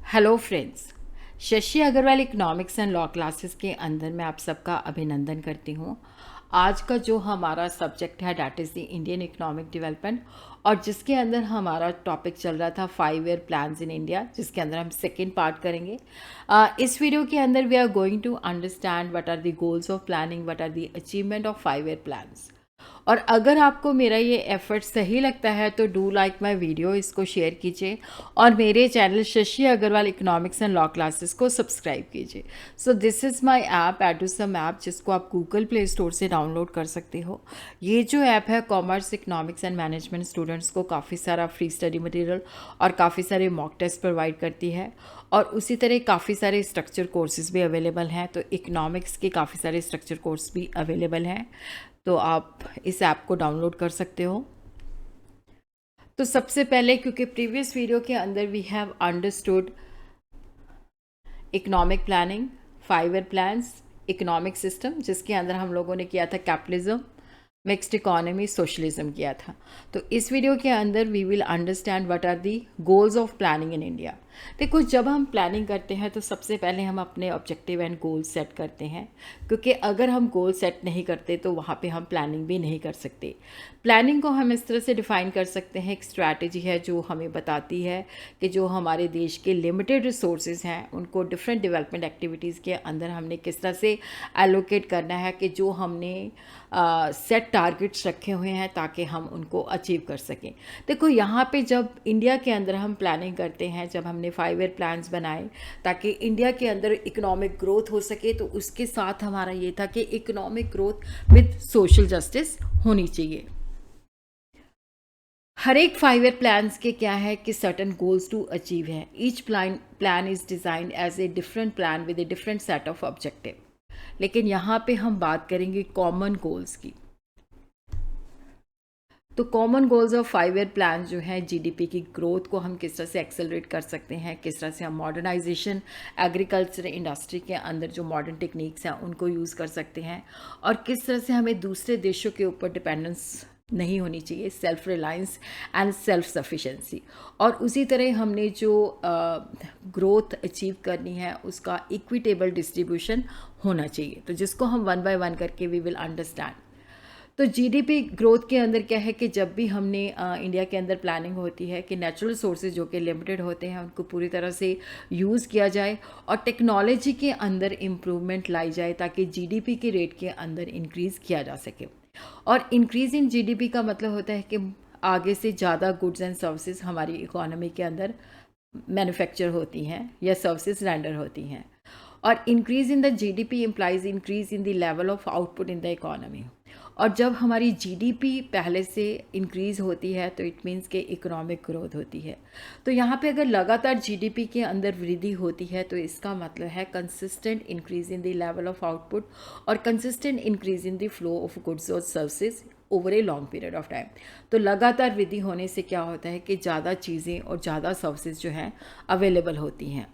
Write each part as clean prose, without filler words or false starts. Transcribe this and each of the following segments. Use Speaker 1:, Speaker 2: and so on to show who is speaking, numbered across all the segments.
Speaker 1: Hello friends, Shashi Agrawal economics and law classes के अंदर मैं आप सबका अभिनंदन करती हूँ। आज का जो हमारा सब्जेक्ट है that is the Indian economic development, और जिसके अंदर हमारा टॉपिक चल रहा था 5 ईयर प्लान्स इन इंडिया, जिसके अंदर हम सेकेंड पार्ट करेंगे। इस वीडियो के अंदर we are going to understand what are the goals of planning, what are the achievement of 5 year plans. और अगर आपको मेरा ये एफर्ट सही लगता है तो डू लाइक माय वीडियो, इसको शेयर कीजिए और मेरे channel Shashi Agrawal economics and law classes को सब्सक्राइब कीजिए। So this is my app Edusum app, जिसको आप गूगल प्ले स्टोर से डाउनलोड कर सकते हो। ये जो ऐप है commerce, economics and management students को काफ़ी सारा फ्री स्टडी मटेरियल और काफ़ी सारे मॉक टेस्ट प्रोवाइड करती है, और उसी तरह काफ़ी सारे स्ट्रक्चर कोर्सेज भी अवेलेबल हैं। तो इकोनॉमिक्स के काफ़ी सारे स्ट्रक्चर कोर्स भी अवेलेबल हैं, तो आप इस ऐप को डाउनलोड कर सकते हो। तो सबसे पहले, क्योंकि प्रीवियस वीडियो के अंदर we have understood economic planning, 5 year plans, economic system, जिसके अंदर हम लोगों ने किया था कैपिटलिज्म, मिक्स्ड इकोनॉमी, सोशलिज्म किया था। तो इस वीडियो के अंदर we will understand what are the goals of planning in India. देखो, जब हम प्लानिंग करते हैं तो सबसे पहले हम अपने ऑब्जेक्टिव एंड गोल सेट करते हैं, क्योंकि अगर हम गोल सेट नहीं करते तो वहाँ पे हम प्लानिंग भी नहीं कर सकते। प्लानिंग को हम इस तरह से डिफ़ाइन कर सकते हैं, एक स्ट्रैटेजी है जो हमें बताती है कि जो हमारे देश के लिमिटेड रिसोर्सेज हैं उनको डिफरेंट डेवलपमेंट एक्टिविटीज़ के अंदर हमने किस तरह से एलोकेट करना है, कि जो हमने सेट टारगेट्स रखे हुए हैं ताकि हम उनको अचीव कर सकें। देखो, यहाँ पे जब इंडिया के अंदर हम प्लानिंग करते हैं, जब हमने 5 ईयर प्लान्स बनाए ताकि इंडिया के अंदर इकोनॉमिक ग्रोथ हो सके, तो उसके साथ हमारा ये था कि economic growth with social justice होनी चाहिए। हर एक 5 ईयर प्लान्स के क्या है कि सर्टन गोल्स टू अचीव है। Each plan is designed as a different plan with a different set of objective, लेकिन यहाँ पे हम बात करेंगे कॉमन गोल्स की। तो common goals of 5 year plan जो है, जीडीपी की ग्रोथ को हम किस तरह से एक्सेलरेट कर सकते हैं, किस तरह से हम मॉडर्नाइजेशन, एग्रीकल्चर इंडस्ट्री के अंदर जो मॉडर्न टेक्निक्स हैं उनको यूज़ कर सकते हैं, और किस तरह से हमें दूसरे देशों के ऊपर डिपेंडेंस नहीं होनी चाहिए, self reliance and self sufficiency. और उसी तरह हमने जो ग्रोथ अचीव करनी है उसका इक्विटेबल डिस्ट्रीब्यूशन होना चाहिए, तो जिसको हम वन बाय वन करके वी विल अंडरस्टैंड। तो जीडीपी ग्रोथ के अंदर क्या है कि जब भी हमने इंडिया के अंदर प्लानिंग होती है कि नेचुरल सोर्सेज जो कि लिमिटेड होते हैं उनको पूरी तरह से यूज़ किया जाए और टेक्नोलॉजी के अंदर इम्प्रूवमेंट लाई जाए, ताकि जीडीपी के रेट के अंदर इंक्रीज़ किया जा सके। और इंक्रीज़ इन जीडीपी का मतलब होता है कि आगे से ज़्यादा गुड्स एंड सर्विसेज हमारी इकोनॉमी के अंदर मैन्युफैक्चर होती हैं या सर्विसेज रेंडर होती हैं। और increase in the GDP implies increase in the level of output in the economy. और जब हमारी जीडीपी पहले से इंक्रीज़ होती है तो इट मीन्स के इकोनॉमिक ग्रोथ होती है। तो यहाँ पे अगर लगातार जीडीपी के अंदर वृद्धि होती है तो इसका मतलब है consistent increase in the level of output और consistent increase in the flow of goods और services over a long period of time. तो लगातार वृद्धि होने से क्या होता है कि ज़्यादा चीज़ें और ज़्यादा सर्विसेज जो हैं अवेलेबल होती हैं।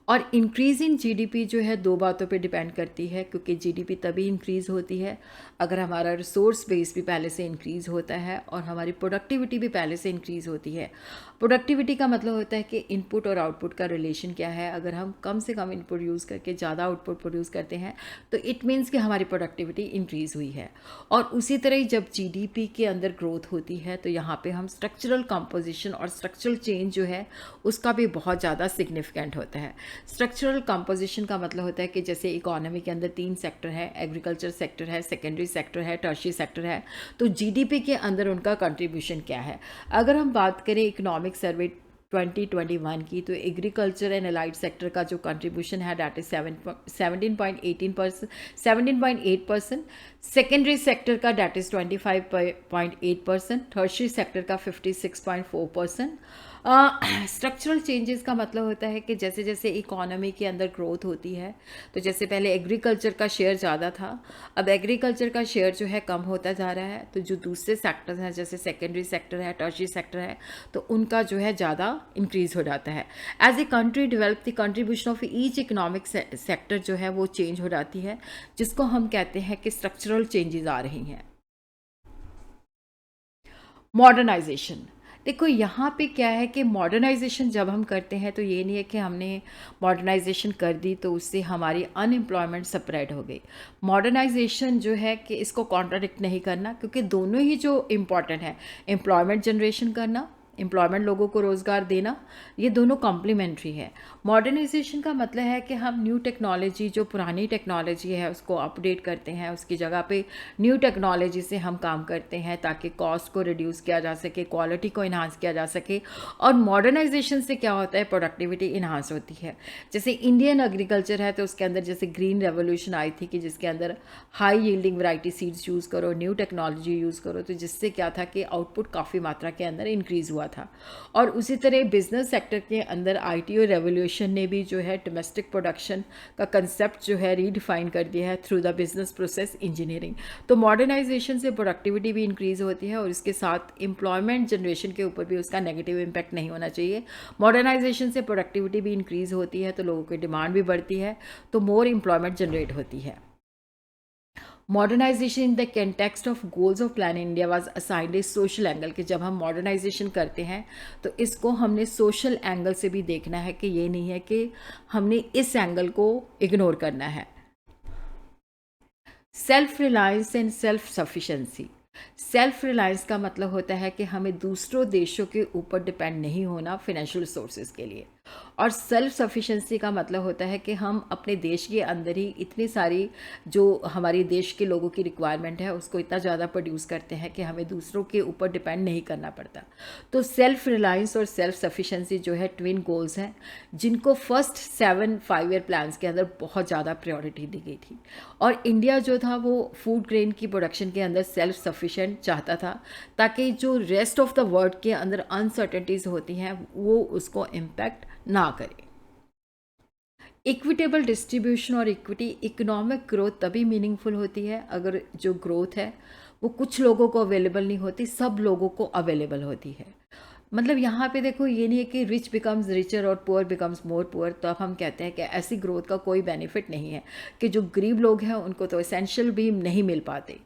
Speaker 1: और इंक्रीज़ इन जीडीपी जो है दो बातों पे डिपेंड करती है, क्योंकि जीडीपी तभी इंक्रीज़ होती है अगर हमारा रिसोर्स बेस भी पहले से इंक्रीज़ होता है और हमारी प्रोडक्टिविटी भी पहले से इंक्रीज़ होती है। प्रोडक्टिविटी का मतलब होता है कि इनपुट और आउटपुट का रिलेशन क्या है। अगर हम कम से कम इनपुट यूज़ करके ज़्यादा आउटपुट प्रोड्यूस करते हैं तो इट मीन्स कि हमारी प्रोडक्टिविटी इंक्रीज़ हुई है। और उसी तरह जब जीडीपी के अंदर ग्रोथ होती है तो यहाँ पे हम स्ट्रक्चरल कंपोजिशन और स्ट्रक्चरल चेंज जो है उसका भी बहुत ज़्यादा सिग्निफिकेंट होता है। स्ट्रक्चरल कंपोजिशन का मतलब होता है कि जैसे इकोनॉमी के अंदर 3 सेक्टर है, एग्रीकल्चर सेक्टर है, सेकेंडरी सेक्टर है, टर्शियरी सेक्टर है, तो जीडीपी के अंदर उनका कंट्रीब्यूशन क्या है। अगर हम बात करें इकोनॉमिक सर्वे 2021 की, तो एग्रीकल्चर एंड अलाइड सेक्टर का जो कंट्रीब्यूशन है डैट इज 17.8%, सेकेंडरी सेक्टर का डैट इज 25.8%, टर्शियरी सेक्टर का 56.4%। स्ट्रक्चरल चेंजेस का मतलब होता है कि जैसे जैसे इकोनॉमी के अंदर ग्रोथ होती है, तो जैसे पहले एग्रीकल्चर का शेयर ज़्यादा था, अब एग्रीकल्चर का शेयर जो है कम होता जा रहा है, तो जो दूसरे सेक्टर्स हैं जैसे सेकेंडरी सेक्टर है, टर्शियरी सेक्टर है, तो उनका जो है ज़्यादा इंक्रीज़ हो जाता है। As a country develop, the contribution of each economic sector जो है वो चेंज हो जाती है, जिसको हम कहते हैं कि स्ट्रक्चरल चेंजेस आ रही हैं। मॉडर्नाइजेशन, देखो यहाँ पे क्या है कि मॉडर्नाइजेशन जब हम करते हैं तो ये नहीं है कि हमने मॉडर्नाइजेशन कर दी तो उससे हमारी अनएम्प्लॉयमेंट स्प्रेड हो गई। मॉडर्नाइजेशन जो है कि इसको कॉन्ट्राडिक्ट नहीं करना, क्योंकि दोनों ही जो इम्पॉर्टेंट है, एम्प्लॉयमेंट जनरेशन करना, एम्प्लॉयमेंट लोगों को रोज़गार देना, ये दोनों कॉम्प्लीमेंट्री है। मॉडर्नाइजेशन का मतलब है कि हम न्यू टेक्नोलॉजी, जो पुरानी टेक्नोलॉजी है उसको अपडेट करते हैं, उसकी जगह पे न्यू टेक्नोलॉजी से हम काम करते हैं ताकि कॉस्ट को रिड्यूस किया जा सके, क्वालिटी को इन्हांस किया जा सके। और मॉडर्नाइजेशन से क्या होता है, प्रोडक्टिविटी इन्हांस होती है। जैसे इंडियन एग्रीकल्चर है तो उसके अंदर जैसे ग्रीन रेवोल्यूशन आई थी कि जिसके अंदर high yielding variety seeds use करो, न्यू टेक्नोलॉजी यूज़ करो, तो जिससे क्या था कि आउटपुट काफ़ी मात्रा के अंदर इंक्रीज़ हुआ था। और उसी तरह बिजनेस सेक्टर के अंदर आईटीओ रेवोल्यूशन ने भी जो है डोमेस्टिक प्रोडक्शन का कंसेप्ट जो है रीडिफाइन कर दिया है through the business process engineering. तो मॉडर्नाइजेशन से प्रोडक्टिविटी भी इंक्रीज़ होती है और इसके साथ एम्प्लॉयमेंट जनरेशन के ऊपर भी उसका नेगेटिव इम्पैक्ट नहीं होना चाहिए। मॉडर्नाइजेशन से प्रोडक्टिविटी भी इंक्रीज़ होती है तो लोगों की डिमांड भी बढ़ती है, तो मोर एम्प्लॉयमेंट जनरेट होती है। Modernisation in the context of goals of plan India was assigned a social angle, कि जब हम मॉडर्नाइजेशन करते हैं तो इसको हमने सोशल एंगल से भी देखना है, कि ये नहीं है कि हमने इस एंगल को इग्नोर करना है। Self reliance and self sufficiency. Self reliance का मतलब होता है कि हमें दूसरों देशों के ऊपर डिपेंड नहीं होना फाइनेंशियल रिसोर्सेज के लिए। और सेल्फ सफिशेंसी का मतलब होता है कि हम अपने देश के अंदर ही इतनी सारी जो हमारे देश के लोगों की रिक्वायरमेंट है उसको इतना ज़्यादा प्रोड्यूस करते हैं कि हमें दूसरों के ऊपर डिपेंड नहीं करना पड़ता। तो सेल्फ रिलायंस और सेल्फ सफिशेंसी जो है ट्विन गोल्स हैं, जिनको फर्स्ट 7 5 ईयर प्लान्स के अंदर बहुत ज़्यादा प्रायोरिटी दी गई थी। और इंडिया जो था वो फूड ग्रेन की प्रोडक्शन के अंदर सेल्फ सफिशेंट चाहता था, ताकि जो रेस्ट ऑफ द वर्ल्ड के अंदर अनसर्टेनिटीज़ होती हैं वो उसको इम्पैक्ट ना करे। इक्विटेबल डिस्ट्रीब्यूशन और इक्विटी, इकोनॉमिक ग्रोथ तभी मीनिंगफुल होती है अगर जो ग्रोथ है वो कुछ लोगों को अवेलेबल नहीं होती, सब लोगों को अवेलेबल होती है। मतलब यहाँ पे देखो ये नहीं है कि रिच बिकम्स रिचर और पुअर बिकम्स मोर पुअर, तो अब हम कहते हैं कि ऐसी ग्रोथ का कोई बेनिफिट नहीं है, कि जो गरीब लोग हैं उनको तो एसेंशियल भी नहीं मिल पाते।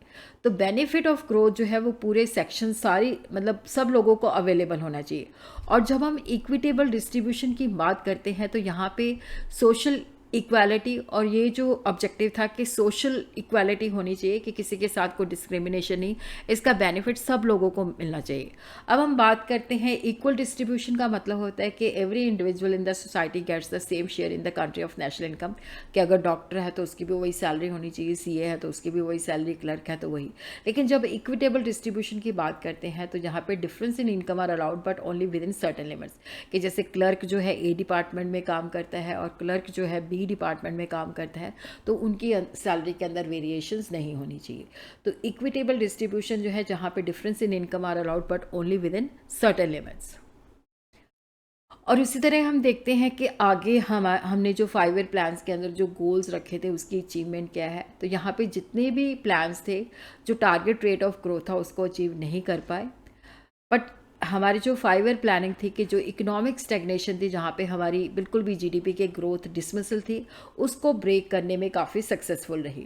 Speaker 1: तो बेनिफिट ऑफ ग्रोथ जो है वो पूरे सेक्शन सारी मतलब सब लोगों को अवेलेबल होना चाहिए। और जब हम इक्विटेबल डिस्ट्रीब्यूशन की बात करते हैं तो यहाँ पे सोशल इक्वालिटी, और ये जो ऑब्जेक्टिव था कि सोशल इक्वालिटी होनी चाहिए, कि किसी के साथ कोई डिस्क्रिमिनेशन नहीं, इसका बेनिफिट सब लोगों को मिलना चाहिए। अब हम बात करते हैं इक्वल डिस्ट्रीब्यूशन का मतलब होता है कि every individual in the society gets the same share in the country of national income, कि अगर डॉक्टर है तो उसकी भी वही सैलरी होनी चाहिए, सीए है तो उसकी भी वही सैलरी, क्लर्क है तो वही। लेकिन जब इक्विटेबल डिस्ट्रीब्यूशन की बात करते हैं तो यहाँ पे difference in income are allowed but only within certain limits, कि जैसे क्लर्क जो है ए डिपार्टमेंट में काम करता है और क्लर्क जो है बी डिपार्टमेंट में काम करता है, तो उनकी सैलरी के अंदर वेरिएशंस नहीं होनी चाहिए। तो इक्विटेबल डिस्ट्रीब्यूशन जो है जहाँ पे difference in income are allowed but only within certain limits. और इसी तरह हम देखते हैं कि आगे हमने जो 5 ईयर प्लान्स के अंदर जो गोल्स रखे थे उसकी अचीवमेंट क्या है। तो यहाँ पे जितने भी प्लान्स थे जो टारगेट रेट ऑफ ग्रोथ था उसको अचीव नहीं कर पाए। बट हमारी जो 5 ईयर प्लानिंग थी कि जो इकोनॉमिक स्टैग्नेशन थी, जहाँ पे हमारी बिल्कुल भी जीडीपी के ग्रोथ डिसमिसल थी, उसको ब्रेक करने में काफ़ी सक्सेसफुल रही।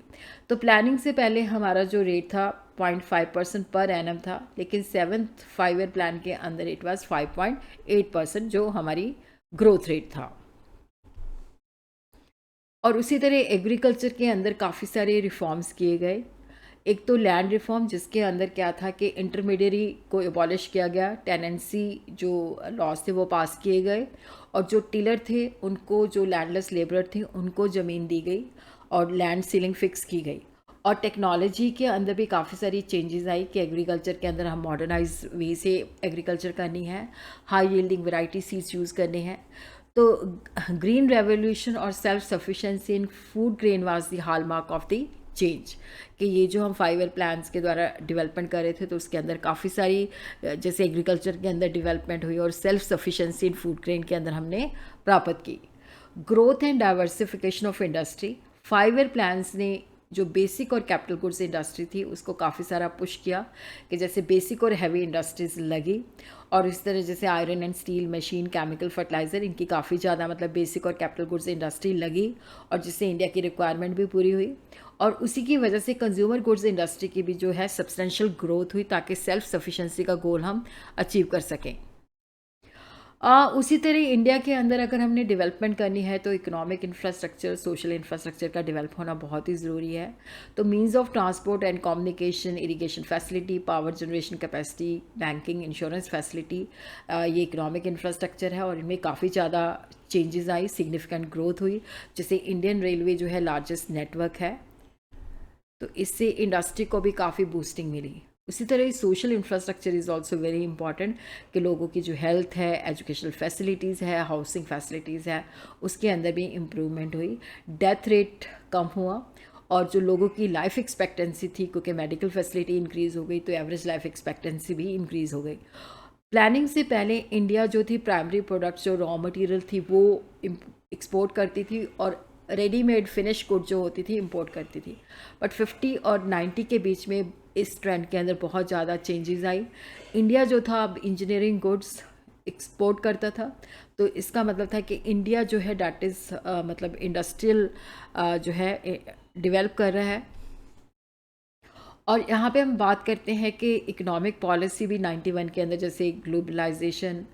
Speaker 1: तो प्लानिंग से पहले हमारा जो रेट था 0.5% पर एनम था, लेकिन 7th 5 ईयर प्लान के अंदर इट वाज 5.8% जो हमारी ग्रोथ रेट था। और उसी तरह एग्रीकल्चर के अंदर काफ़ी सारे रिफॉर्म्स किए गए। एक तो लैंड रिफॉर्म, जिसके अंदर क्या था कि इंटरमीडियरी को एबॉलिश किया गया, टेनेंसी जो लॉज थे वो पास किए गए, और जो टिलर थे उनको, जो लैंडलेस लेबरर थे उनको ज़मीन दी गई और लैंड सीलिंग फिक्स की गई। और टेक्नोलॉजी के अंदर भी काफ़ी सारी चेंजेस आई कि एग्रीकल्चर के अंदर हम मॉडर्नाइज वे से एग्रीकल्चर करनी है, high yielding variety seeds use करने हैं। तो ग्रीन रेवोल्यूशन और self sufficiency in food grain was the hallmark of the change, कि ये जो हम 5 ईयर प्लान्स के द्वारा डेवलपमेंट कर रहे थे तो उसके अंदर काफ़ी सारी जैसे एग्रीकल्चर के अंदर डेवलपमेंट हुई और सेल्फ सफिशेंसी इन फूड ग्रेन के अंदर हमने प्राप्त की। Growth and diversification of industry, 5 year plans ने जो बेसिक और कैपिटल गुड्स इंडस्ट्री थी उसको काफ़ी सारा पुश किया कि जैसे बेसिक और हैवी इंडस्ट्रीज लगी, और इस तरह जैसे iron and steel, machine, chemical, fertiliser, इनकी काफ़ी ज़्यादा मतलब बेसिक और कैपिटल गुड्स इंडस्ट्री लगी, और जिससे इंडिया की रिक्वायरमेंट भी पूरी हुई। और उसी की वजह से कंज्यूमर गुड्स इंडस्ट्री की भी जो है सब्सटेंशियल ग्रोथ हुई, ताकि सेल्फ सफिशेंसी का गोल हम अचीव कर सकें। उसी तरह इंडिया के अंदर अगर हमने डेवलपमेंट करनी है तो इकोनॉमिक इंफ्रास्ट्रक्चर, सोशल इंफ्रास्ट्रक्चर का डेवलप होना बहुत ही ज़रूरी है। तो means of transport and communication, irrigation facility, power generation capacity, banking, insurance facility, ये इकोनॉमिक इंफ्रास्ट्रक्चर है, और इनमें काफ़ी ज़्यादा चेंजेस आई, सिग्निफिकेंट ग्रोथ हुई। जैसे इंडियन रेलवे जो है लार्जेस्ट नेटवर्क है, तो इससे इंडस्ट्री को भी काफ़ी बूस्टिंग मिली। उसी तरह social infrastructure is also very important, कि लोगों की जो हेल्थ है, एजुकेशनल फैसिलिटीज़ है, हाउसिंग फैसिलिटीज़ है, उसके अंदर भी इम्प्रूवमेंट हुई। डेथ रेट कम हुआ, और जो लोगों की लाइफ एक्सपेक्टेंसी थी, क्योंकि मेडिकल फैसिलिटी इंक्रीज़ हो गई, तो एवरेज लाइफ एक्सपेक्टेंसी भी इंक्रीज़ हो गई। प्लानिंग से पहले इंडिया जो थी प्राइमरी प्रोडक्ट्स, जो रॉ मटेरियल थी, वो एक्सपोर्ट करती थी, और रेडीमेड फिनिश गुड जो होती थी इंपोर्ट करती थी। बट 50 और 90 के बीच में इस ट्रेंड के अंदर बहुत ज़्यादा चेंजेस आई। इंडिया जो था अब इंजीनियरिंग गुड्स एक्सपोर्ट करता था, तो इसका मतलब था कि इंडिया जो है डैट इज़ मतलब इंडस्ट्रियल जो है डेवलप कर रहा है। और यहाँ पे हम बात करते हैं कि इकोनॉमिक पॉलिसी भी 91 के अंदर, जैसे globalisation,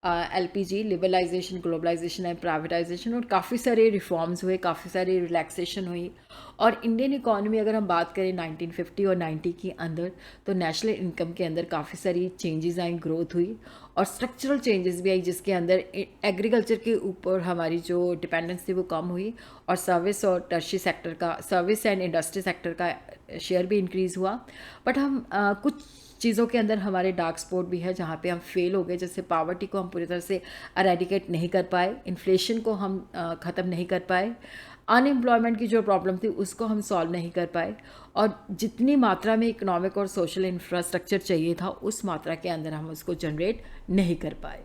Speaker 1: LPG, liberalisation, globalisation and privatisation, और काफ़ी सारे रिफॉर्म्स हुए, काफ़ी सारी रिलैक्सेशन हुई। और इंडियन इकॉनमी अगर हम बात करें 1950 और 90 के अंदर, तो नेशनल इनकम के अंदर काफ़ी सारी चेंजेस आई, ग्रोथ हुई, और स्ट्रक्चरल चेंजेस भी आई, जिसके अंदर एग्रीकल्चर के ऊपर हमारी जो डिपेंडेंस थी वो कम हुई, और सर्विस और टर्शी सेक्टर का, सर्विस एंड इंडस्ट्री सेक्टर का शेयर भी इंक्रीज़ हुआ। बट हम कुछ चीज़ों के अंदर हमारे डार्क स्पॉट भी है, जहाँ पे हम फेल हो गए। जैसे पावर्टी को हम पूरी तरह से अरेडिकेट नहीं कर पाए, इन्फ्लेशन को हम ख़त्म नहीं कर पाए, अनएम्प्लॉयमेंट की जो प्रॉब्लम थी उसको हम सॉल्व नहीं कर पाए, और जितनी मात्रा में इकोनॉमिक और सोशल इंफ्रास्ट्रक्चर चाहिए था उस मात्रा के अंदर हम उसको जनरेट नहीं कर पाए।